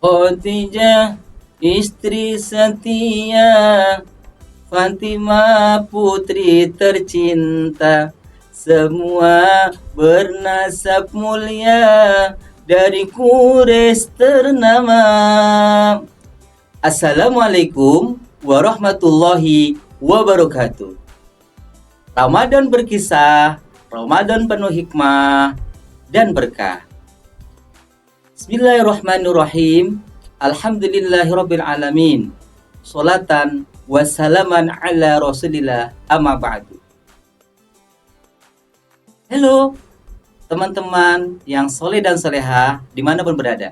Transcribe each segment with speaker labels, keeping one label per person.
Speaker 1: Khadijah istri setia, Fatimah putri tercinta, semua bernasab mulia, dari Quraisy ternama. Assalamualaikum warahmatullahi wabarakatuh. Ramadan berkisah, Ramadan penuh hikmah dan berkah. Bismillahirrahmanirrahim. Alhamdulillahirabbil alamin. Sholatan wassalaman ala Rasulillah, amma ba'du. Halo teman-teman yang soleh dan soleha dimanapun berada.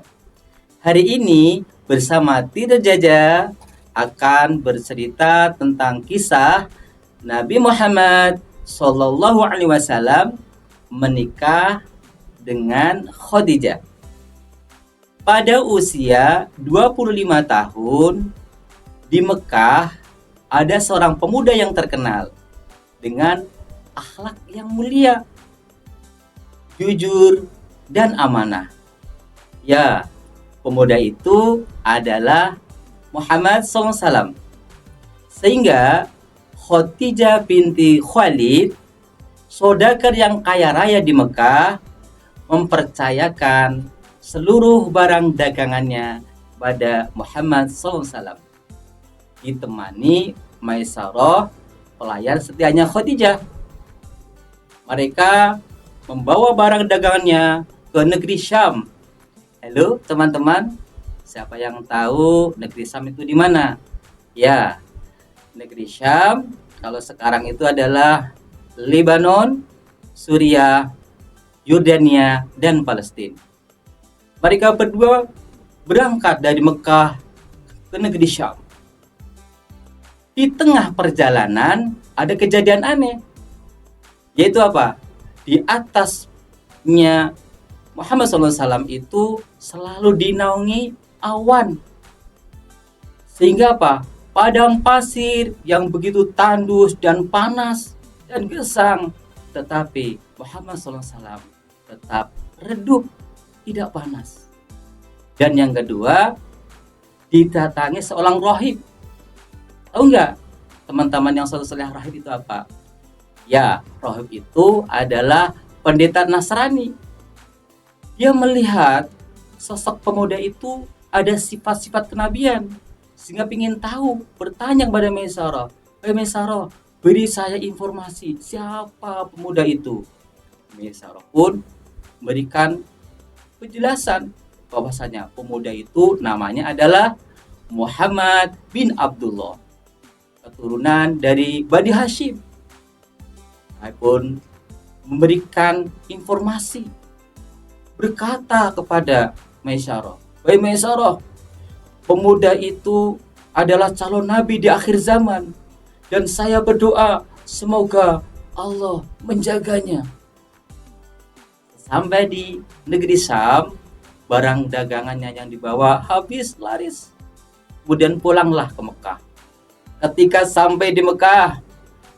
Speaker 1: Hari ini bersama Tida Jaja akan bercerita tentang kisah Nabi Muhammad Sallallahu Alaihi Wasallam menikah dengan Khadijah. Pada usia 25 tahun di Mekah ada seorang pemuda yang terkenal dengan akhlak yang mulia, jujur dan amanah. Ya, pemuda itu adalah Muhammad SAW. Sehingga Khadijah binti Khalid, saudagar yang kaya raya di Mekah, mempercayakan seluruh barang dagangannya pada Muhammad SAW. Ditemani Maisarah, pelayan setianya Khadijah. Mereka membawa barang dagangannya ke negeri Syam. Halo teman-teman, siapa yang tahu negeri Syam itu di mana? Ya, negeri Syam kalau sekarang itu adalah Lebanon, Suriah, Yordania, dan Palestina. Mereka berdua berangkat dari Mekah ke negeri Syam. Di tengah perjalanan ada kejadian aneh. Yaitu apa? Di atasnya Muhammad SAW itu selalu dinaungi awan. Sehingga apa? Padang pasir yang begitu tandus dan panas dan gersang, tetapi Muhammad SAW tetap redup, tidak panas. Dan yang kedua, didatangi seorang rahib. Tahu nggak teman-teman yang soleh rahib itu apa? Ya, rahib itu adalah pendeta Nasrani. Dia melihat sosok pemuda itu ada sifat-sifat kenabian, sehingga ingin tahu, bertanya kepada Maisarah, Maisarah, beri saya informasi siapa pemuda itu. Maisarah pun memberikan penjelasan bahwasanya pemuda itu namanya adalah Muhammad bin Abdullah, keturunan dari Bani Hashim. Saya pun memberikan informasi, berkata kepada Maisarah, "Wahai Maisarah, pemuda itu adalah calon nabi di akhir zaman, dan saya berdoa semoga Allah menjaganya." Sampai di negeri Syam, barang dagangannya yang dibawa habis laris. Kemudian pulanglah ke Mekah. Ketika sampai di Mekah,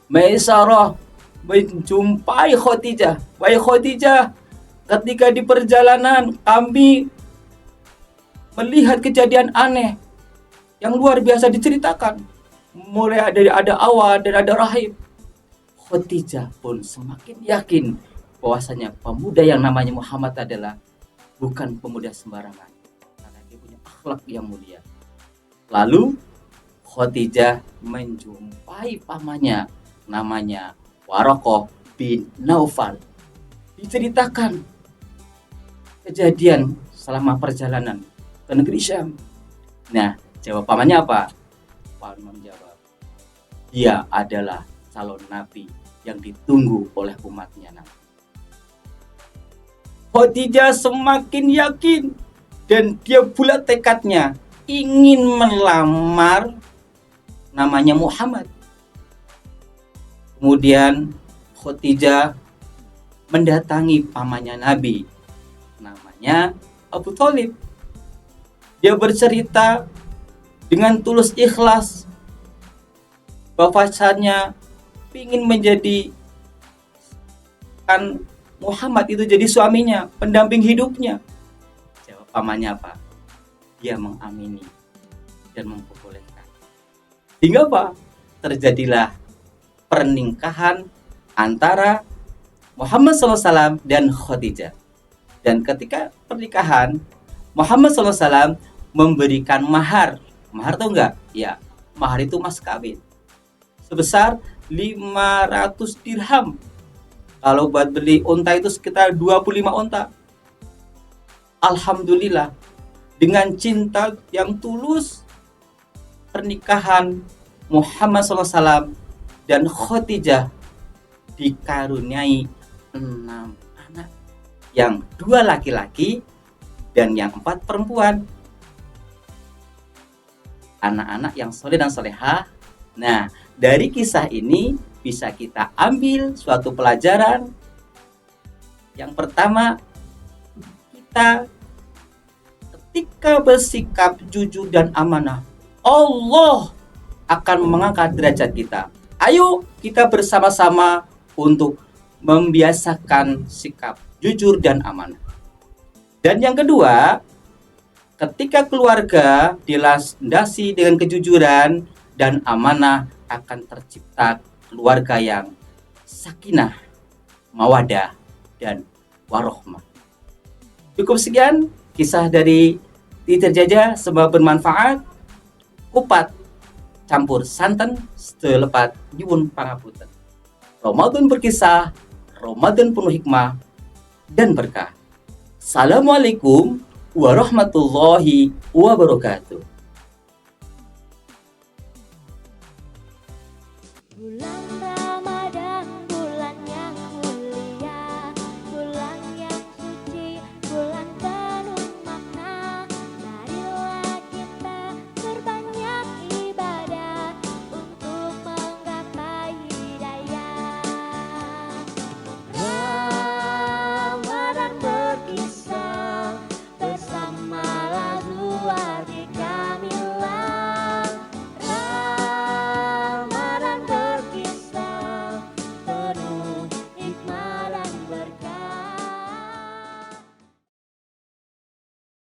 Speaker 1: Maisarah menjumpai Khadijah. "Wahai Khadijah, ketika di perjalanan kami melihat kejadian aneh yang luar biasa diceritakan. Mulai dari ada awan dan ada rahib." Khadijah pun semakin yakin bahwasanya pemuda yang namanya Muhammad adalah bukan pemuda sembarangan, karena dia punya akhlak yang mulia. Lalu Khadijah menjumpai pamannya namanya Waraqah bin Naufal. Diceritakan kejadian selama perjalanan ke negeri Syam. Nah, jawab pamannya apa? Paman menjawab, dia adalah calon nabi yang ditunggu oleh umatnya nanti. Khadijah semakin yakin dan dia bulat tekadnya ingin melamar namanya Muhammad. Kemudian Khadijah mendatangi pamannya Nabi namanya Abu Thalib. Dia bercerita dengan tulus ikhlas bahwasanya ingin menjadi kan Muhammad itu jadi suaminya, pendamping hidupnya. Jawab pamannya apa? dia mengamini dan memperbolehkan. Hingga apa? Terjadilah pernikahan antara Muhammad SAW dan Khadijah. Dan ketika pernikahan, Muhammad SAW memberikan mahar. Mahar tahu nggak? Ya, mahar itu mas kawin. Sebesar 500 dirham. Kalau buat beli unta itu sekitar 25 unta. Alhamdulillah, dengan cinta yang tulus, pernikahan Muhammad SAW dan Khadijah dikaruniai 6 anak, yang 2 laki-laki dan yang 4 perempuan. Anak-anak yang soleh dan solehah. Nah, dari kisah ini bisa kita ambil suatu pelajaran. Yang pertama, kita ketika bersikap jujur dan amanah, Allah akan mengangkat derajat kita. Ayo kita bersama-sama untuk membiasakan sikap jujur dan amanah. Dan yang kedua, ketika keluarga dilandasi dengan kejujuran dan amanah, akan tercipta keluarga yang sakinah, mawadah, dan warohmah. Cukup sekian kisah dari Teacher Jaja, semoga bermanfaat. Kupat campur santan selepat nyuwun pangapunten. Ramadan berkisah, Ramadan penuh hikmah dan berkah. Assalamualaikum warahmatullahi wabarakatuh.